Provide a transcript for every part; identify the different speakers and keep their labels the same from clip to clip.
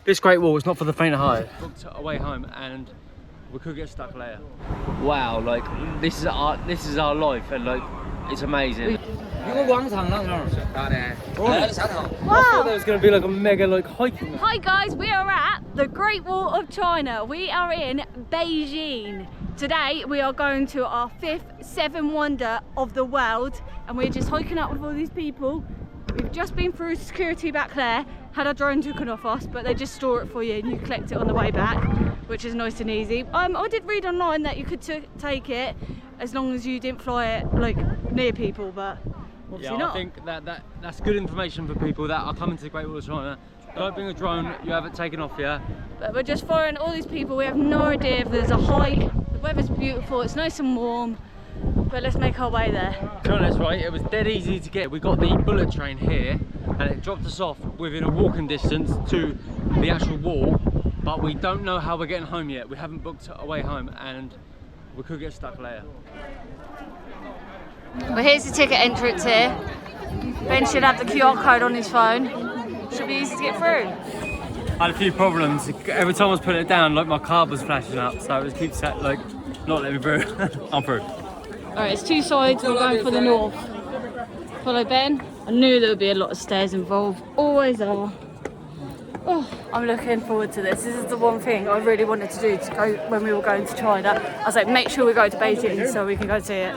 Speaker 1: This Great Wall is not for the faint of heart. Booked a way home and we could get stuck later. Wow, like this is our life, and like it's amazing. Wow. I thought there was going to be like a mega like hiking.
Speaker 2: Hi guys, we are at the Great Wall of China. We are in Beijing. Today we are going to our 5th seven wonder of the world, and we're just hiking up with all these people. We've just been through security back there, had our drone taken off us, but they just store it for you and you collect it on the way back, which is nice and easy. I did read online that you could take it as long as you didn't fly it like near people, but obviously not. I think that's good information for people that are coming to the Great Wall of China. Don't bring a drone you haven't taken off yet. But we're just following all these people. We have no idea if there's a hike. The weather's beautiful, it's nice and warm. But let's make our way there. To be honest, right, it was dead easy to get. We got the bullet train here and it dropped us off within a walking distance to the actual wall, but we don't know how we're getting home yet. We haven't booked a way home and we could get stuck later. Well, here's the ticket entrance here. Ben should have the QR code on his phone. Should be easy to get through. I had a few problems. Every time I was putting it down, like my card was flashing up, so it was keep set, like not letting me through. I'm through. Alright, it's two sides, we're going for the north. Follow Ben. I knew there would be a lot of stairs involved, always are. Oh, I'm looking forward to this. This is the one thing I really wanted to do to go when we were going to China. I was like, make sure we go to Beijing so we can go see it.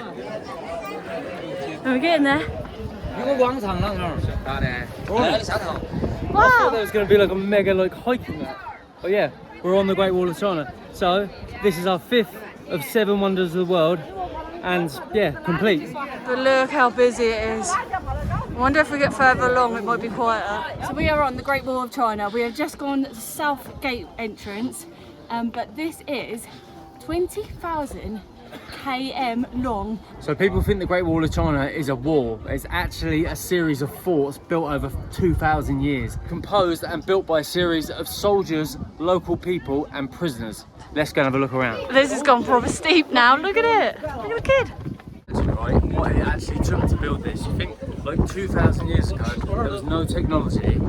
Speaker 2: And we're getting there. Wow! I thought there was going to be like a mega like hiking there. But yeah, we're on the Great Wall of China. So, this is our 5th of 7 wonders of the world. And yeah, complete. But look how busy it is. I wonder if we get further along, it might be quieter. So we are on the Great Wall of China. We have just gone to the South Gate entrance, but this is 20,000 km long. So people think the Great Wall of China is a wall. It's actually a series of forts built over 2,000 years, composed and built by a series of soldiers, local people and prisoners. Let's go and have a look around. This has gone proper steep now. Look at it. Look at the kid. That's right, what it actually took to build this. You think like 2,000 years ago there was no technology,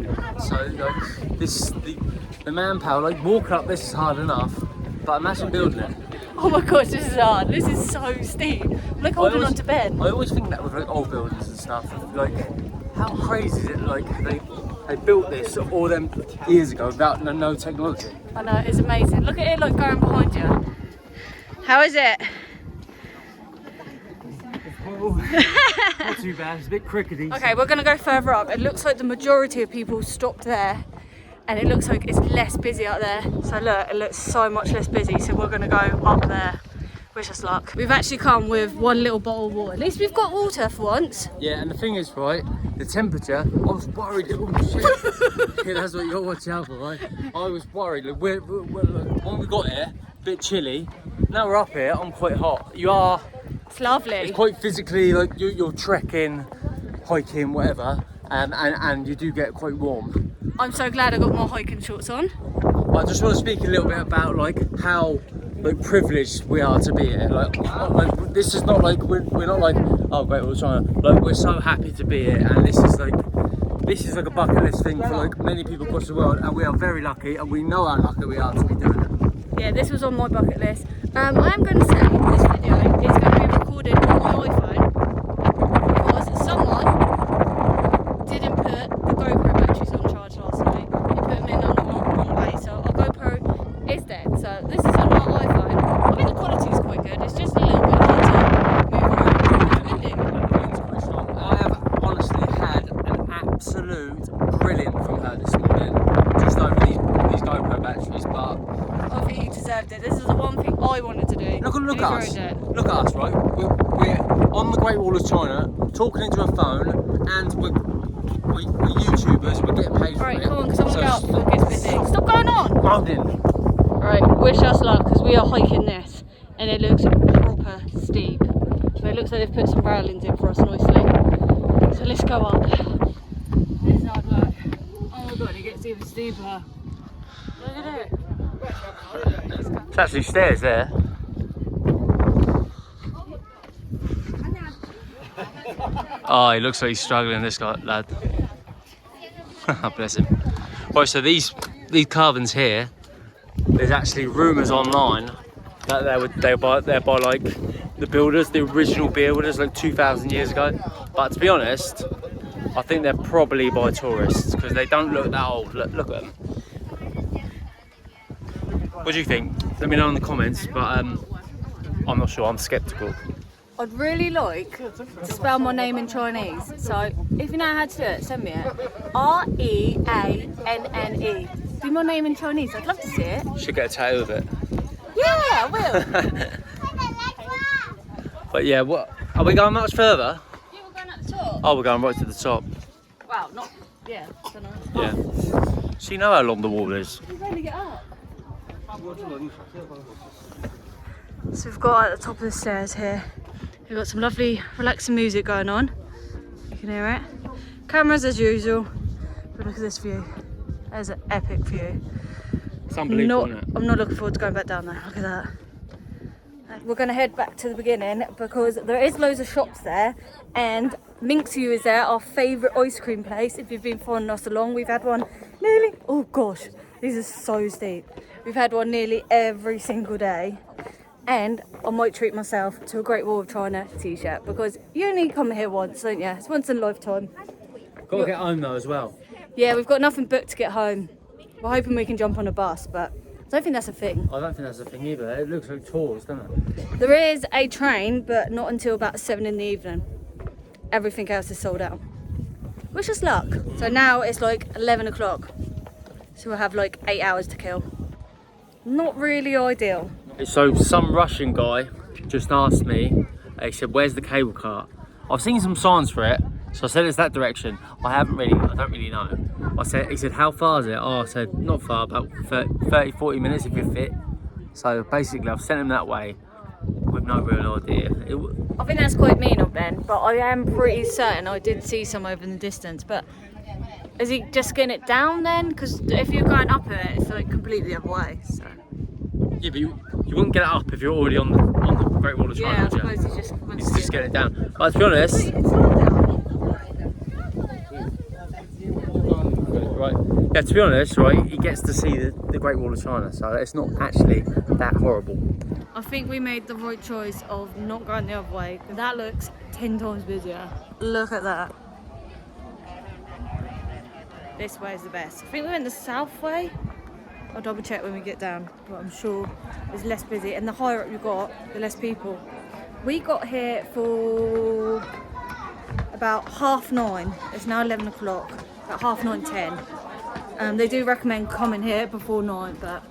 Speaker 2: so like this the manpower, like walking up this is hard enough, but imagine building it. Oh my gosh, this is hard. This is so steep. Look, holding on to Ben. I always think that with like old buildings and stuff, like how crazy is it like they built this all them years ago without no technology. I know, it's amazing. Look at it like going behind you. How is it? Not too bad, it's a bit crickety. Okay, we're gonna go further up. It looks like the majority of people stopped there, and it looks like it's less busy out there. So look, it looks so much less busy, so we're gonna go up there. Wish us luck. We've actually come with one little bottle of water. At least we've got water for once. Yeah, and the thing is, right, the temperature, I was worried. Oh shit. Yeah, that's what you're watching out for, right? I was worried. Like, when we got here, a bit chilly. Now we're up here, I'm quite hot. You are. It's lovely. It's quite physically, like you're trekking, hiking, whatever, and you do get quite warm. I'm so glad I got my hiking shorts on. But I just want to speak a little bit about like how like privileged we are to be here. Like this is not like we're not like, oh great, we're trying to, like we're so happy to be here, and this is like a bucket list thing for like many people across the world, and we are very lucky, and we know how lucky we are to be doing it. Yeah, this was on my bucket list. I am going to say this video is going to be recorded on my iPhone because someone didn't put the GoPro batteries on charge last night. They put them in on the wrong way, so our GoPro is dead. So this is on my iPhone. I think the quality is quite good. It's just a little bit hard to move around. I have honestly had an absolute brilliant from her this morning, just over these GoPro batteries, but I think you deserved it. This is the one thing I wanted to do. Look at us. Look at us, right? We're on the Great Wall of China, talking into a phone, and we're YouTubers. We're getting paid for it. Right, come on, because I want to go out before it gets busy. Stop going on. Mountain. Right, wish us luck because we are hiking this, and it looks proper steep. But it looks like they've put some railings in for us nicely. So let's go up. This is hard work. Oh my god, it gets even steeper. Look at it. It's actually stairs there. Oh, he looks like he's struggling, this guy, lad. Bless him. Right, so these
Speaker 1: these carvings here, there's actually rumours online that they're by like the builders, the original builders, like 2,000 years ago. But to be honest, I think they're probably by tourists because they don't look that old. Look at them. What do you think? Let me know in the comments. But I'm not sure. I'm sceptical.
Speaker 2: I'd really like to spell my name in Chinese. So if you know how to do it, send me it. Reanne. Do my name in Chinese. I'd love to see it.
Speaker 1: Should get a tattoo of it.
Speaker 2: Yeah, I will.
Speaker 1: But yeah, what are we going much further?
Speaker 2: Yeah, we're going at the top.
Speaker 1: Oh, we're going right to the top.
Speaker 2: Wow, not. Yeah, I don't know.
Speaker 1: Yeah. So you know how long the wall is.
Speaker 2: We've only get up. So we've got at the top of the stairs here. We've got some lovely relaxing music going on. You can hear it. Cameras as usual. But look at this view. There's an epic view.
Speaker 1: It's unbelievable, isn't it?
Speaker 2: I'm not looking forward to going back down there. Look at that. We're going to head back to the beginning because there is loads of shops there, and Minxiu is there, our favourite ice cream place. If you've been following us along, we've had one nearly, oh gosh, these are so steep. We've had one nearly every single day, and I might treat myself to a Great Wall of China t-shirt because you only come here once, don't you? It's once in a lifetime.
Speaker 1: Got to get home though as well.
Speaker 2: Yeah, we've got nothing booked to get home. We're hoping we can jump on a bus, but I don't think that's a thing.
Speaker 1: I don't think that's a thing either. It looks like tours, doesn't it?
Speaker 2: There is a train, but not until about 7 in the evening. Everything else is sold out. Which is luck. So now it's like 11 o'clock. So we'll have like 8 hours to kill. Not really ideal.
Speaker 1: So some Russian guy just asked me, he said, where's the cable car? I've seen some signs for it. So I said it's that direction. I don't really know. He said, how far is it? Oh, I said, not far, about 30, 40 minutes if you're fit. So basically I've sent him that way with no real idea.
Speaker 2: I think that's quite mean of Ben, but I am pretty certain I did see some over in the distance. But is he just getting it down then? Because if you're going up it, it's like completely the other way. So.
Speaker 1: Yeah, but you wouldn't get it up if you're already on the Great Wall of China.
Speaker 2: Yeah, I suppose he's just
Speaker 1: getting it down. But to be honest,
Speaker 2: it's not down.
Speaker 1: right. Yeah, to be honest, right, he gets to see the Great Wall of China, so it's not actually that horrible.
Speaker 2: I think we made the right choice of not going the other way. That looks 10 times busier. Look at that. This way is the best. I think we went the south way. I'll double check when we get down, but I'm sure it's less busy. And the higher up you got, the less people. We got here for about 9:30. It's now 11 o'clock. About 9:30, 10. They do recommend coming here before 9, but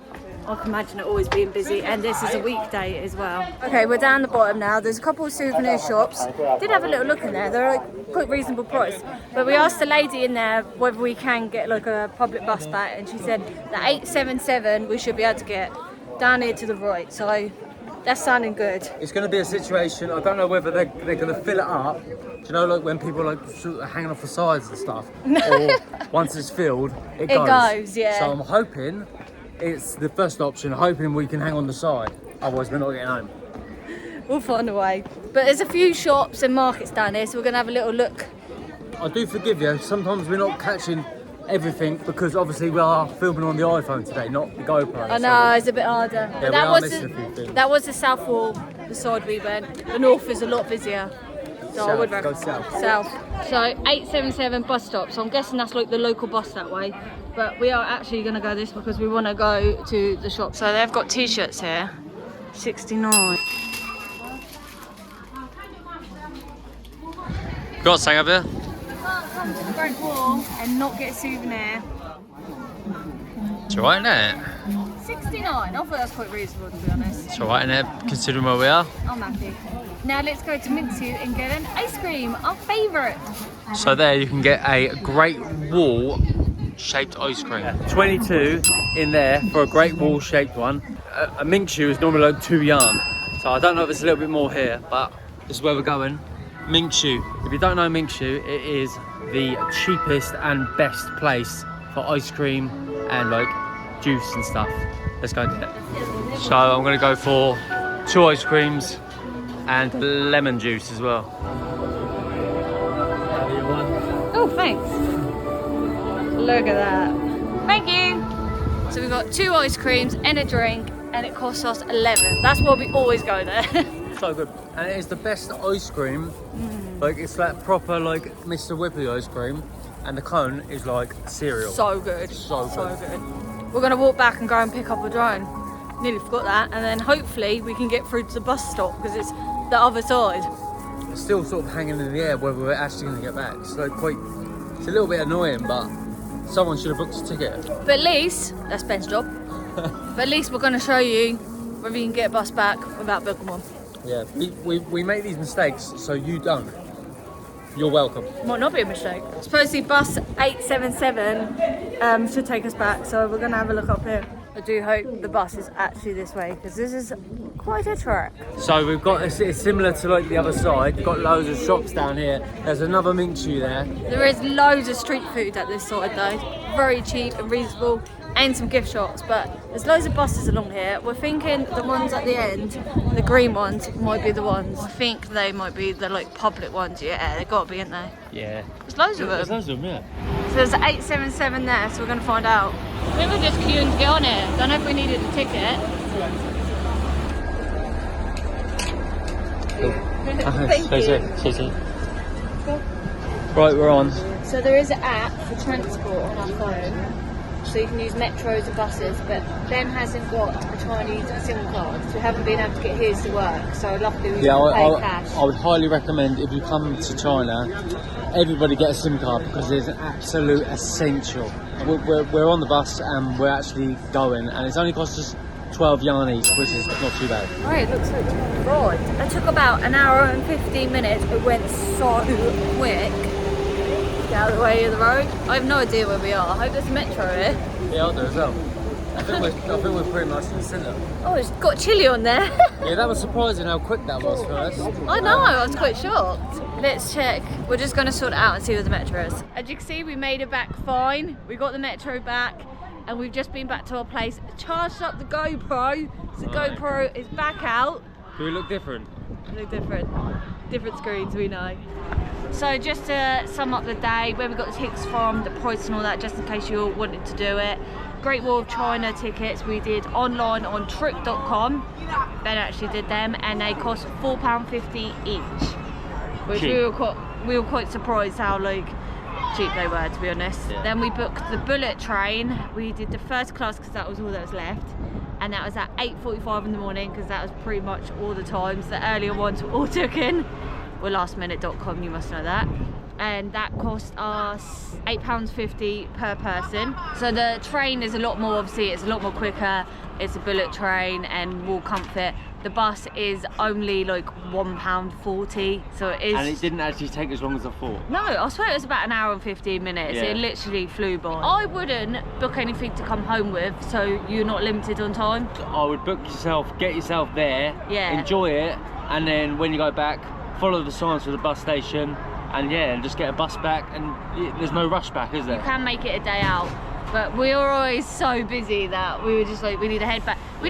Speaker 2: I can imagine it always being busy, and this is a weekday as well. Okay, we're down the bottom now. There's a couple of souvenir shops. Did have a little look in there. They're like quite reasonable price. But we asked the lady in there whether we can get like a public bus back, and she said the 877 we should be able to get down here to the right. So that's sounding good.
Speaker 1: It's going to be a situation. I don't know whether they're going to fill it up. Do you know, like when people like sort of hanging off the sides and stuff, or once it's filled, it goes.
Speaker 2: It goes, yeah.
Speaker 1: So I'm hoping it's the first option, hoping we can hang on the side. Otherwise, we're not getting home.
Speaker 2: We'll find a way. But there's a few shops and markets down here, so we're going to have a little look.
Speaker 1: I do forgive you. Sometimes we're not catching everything because obviously we are filming on the iPhone today, not the GoPro.
Speaker 2: I know, it's a bit harder.
Speaker 1: Yeah,
Speaker 2: But that was the south wall, the side we went. The north is a lot busier. So I would recommend south. So 877 bus stop. So I'm guessing that's like the local bus that way. But we are actually going to go this because we want to go to the shop. So they've got t-shirts here. 69.
Speaker 1: Got something up here?
Speaker 2: You can't come to the Great Wall and not get a souvenir.
Speaker 1: It's alright, isn't it?
Speaker 2: 69. I thought that was quite reasonable, to be honest.
Speaker 1: It's alright, isn't it? Considering where we are.
Speaker 2: I'm happy. Now let's go to Minxiu and get an ice cream, our favourite.
Speaker 1: So there you can get a Great Wall shaped ice cream. 22 in there for a Great Wall shaped one. A Minxiu is normally like 2 yuan. So I don't know if it's a little bit more here, but this is where we're going. Minxiu. If you don't know Minxiu, it is the cheapest and best place for ice cream and like juice and stuff. Let's go get it. So I'm gonna go for 2 ice creams and lemon juice as well.
Speaker 2: Oh, thanks. Look at that. Thank you. So we've got 2 ice creams and a drink, and it costs us 11. That's why we always go there.
Speaker 1: So good, and it's the best ice cream. Like it's like proper like Mr. Whippy ice cream, and the cone is like cereal.
Speaker 2: So good.
Speaker 1: So
Speaker 2: good. We're gonna walk back and go and pick up a drone. Nearly forgot that, and then hopefully we can get through to the bus stop because it's the other side.
Speaker 1: It's still sort of hanging in the air whether we're actually going to get back. So it's a little bit annoying, but someone should have booked a ticket.
Speaker 2: But at least that's Ben's job. But at least we're going to show you whether you can get a bus back without booking one.
Speaker 1: Yeah, we make these mistakes so you don't. You're welcome.
Speaker 2: Might not be a mistake. Supposedly bus 877 should take us back, so we're going to have a look up here. I do hope the bus is actually this way because this is quite a trek.
Speaker 1: So we've got, it's similar to like the other side. We've got loads of shops down here. There's another mink shoe there.
Speaker 2: There is loads of street food at this side though. Very cheap and reasonable, and some gift shops, but there's loads of buses along here. We're thinking the ones at the end, the green ones, might be the ones. I think they might be the like public ones. Yeah, they've got to be, ain't they?
Speaker 1: Yeah.
Speaker 2: There's loads of them.
Speaker 1: There's loads of them, yeah.
Speaker 2: So there's 877 there, so we're going to find out. We were just queuing to get on here. Don't know if we needed a ticket.
Speaker 1: Thank you. Right, we're on.
Speaker 2: So there is an app for transport on our phone. So you can use metros and buses, but Ben hasn't got a Chinese SIM card, so we haven't been able to get his to work. So luckily we can pay cash.
Speaker 1: I would highly recommend if you come to China, everybody get a SIM card because it's an absolute essential. We're on the bus and we're actually going, and it's only cost us 12 yuan each, which is not too bad.
Speaker 2: Right, it looks like right. It took about an hour and 15 minutes. It went so quick. Get out of the way of the road. I have no idea where we are. I hope there's a metro here.
Speaker 1: Yeah, out there as well. I think we're pretty much in the centre.
Speaker 2: Oh, it's got chili on there.
Speaker 1: Yeah, that was surprising how quick that was for us.
Speaker 2: I know, I was quite shocked. Let's check. We're just going to sort it out and see where the metro is. As you can see, we made it back fine. We got the metro back, and we've just been back to our place. Charged up the GoPro. So the GoPro is back out.
Speaker 1: Do we look different?
Speaker 2: We look different. Different screens, we know. So just to sum up the day, where we got the tickets from, the price and all that, just in case you all wanted to do it. Great Wall of China tickets we did online on trip.com. Ben actually did them, and they cost £4.50 each, which we were quite surprised how like cheap they were, to be honest. Yeah. Then we booked the bullet train. We did the first class because that was all that was left, and that was at 8:45 in the morning because that was pretty much all the times. The earlier ones were all taken. We're lastminute.com, you must know that. And that cost us £8.50 per person. So the train is a lot more, obviously it's a lot more quicker. It's a bullet train and more comfort. The bus is only like £1.40, so it is.
Speaker 1: And it didn't actually take as long as I thought.
Speaker 2: No, I swear it was about an hour and 15 minutes. Yeah. It literally flew by. I wouldn't book anything to come home with, so you're not limited on time. I
Speaker 1: would book yourself, get yourself there, enjoy it, and then when you go back, follow the signs to the bus station, and and just get a bus back, and there's no rush back, is there?
Speaker 2: You can make it a day out, but we were always so busy that we were just like, we need to head back. We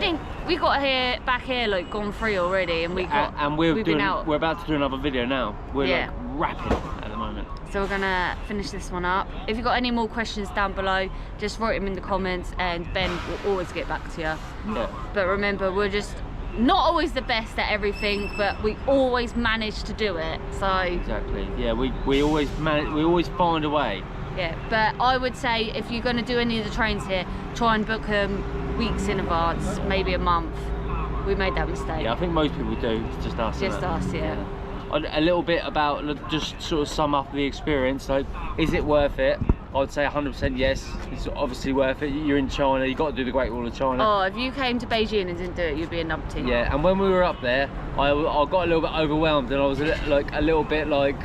Speaker 2: got back here like gone free already, and we're
Speaker 1: about to do another video now. We're like wrapping at the moment.
Speaker 2: So we're gonna finish this one up. If you've got any more questions down below, just write them in the comments, and Ben will always get back to you. Yeah. But remember, we're just not always the best at everything, but we always manage to do it. So
Speaker 1: exactly, yeah, we always find a way.
Speaker 2: Yeah, but I would say if you're going to do any of the trains here, try and book them weeks in advance, maybe a month. We made that mistake.
Speaker 1: Yeah, I think most people do. It's just us.
Speaker 2: Just us, yeah.
Speaker 1: A little bit about, just sort of sum up the experience. Like, is it worth it? I'd say 100% yes. It's obviously worth it. You're in China, you've got to do the Great Wall of China.
Speaker 2: Oh, if you came to Beijing and didn't do it, you'd be a numpty.
Speaker 1: Yeah, and when we were up there, I got a little bit overwhelmed, and I was a little bit like,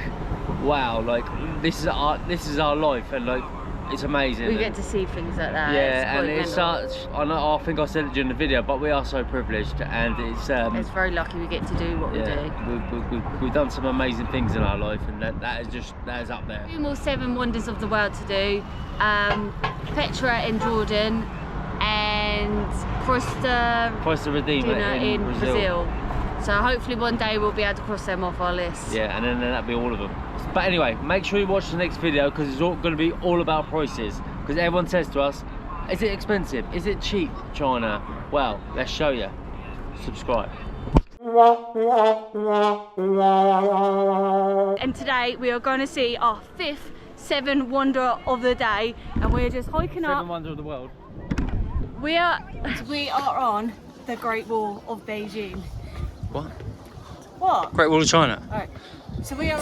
Speaker 1: wow, like this is our life, and like it's amazing.
Speaker 2: We get to see things like that.
Speaker 1: Yeah, and it's such. I think I said it during the video, but we are so privileged, and it's
Speaker 2: very lucky we get to do what we do.
Speaker 1: We've done some amazing things in our life, and that is up there.
Speaker 2: 2 more 7 wonders of the world to do. Petra in Jordan, and Christ the Redeemer in Brazil. So hopefully one day we'll be able to cross them off our list.
Speaker 1: Yeah, and then that'll be all of them. But anyway, make sure you watch the next video, because it's all going to be all about prices. Because everyone says to us, Is it expensive? Is it cheap, China? Well, let's show you. Subscribe.
Speaker 2: And today we are going to see our 5th seven wonder of the day, and we're just hiking up.
Speaker 1: Seven wonder of the world.
Speaker 2: We are on the Great Wall of Beijing.
Speaker 1: What?
Speaker 2: What?
Speaker 1: Great Wall of China.
Speaker 2: Alright. So we are.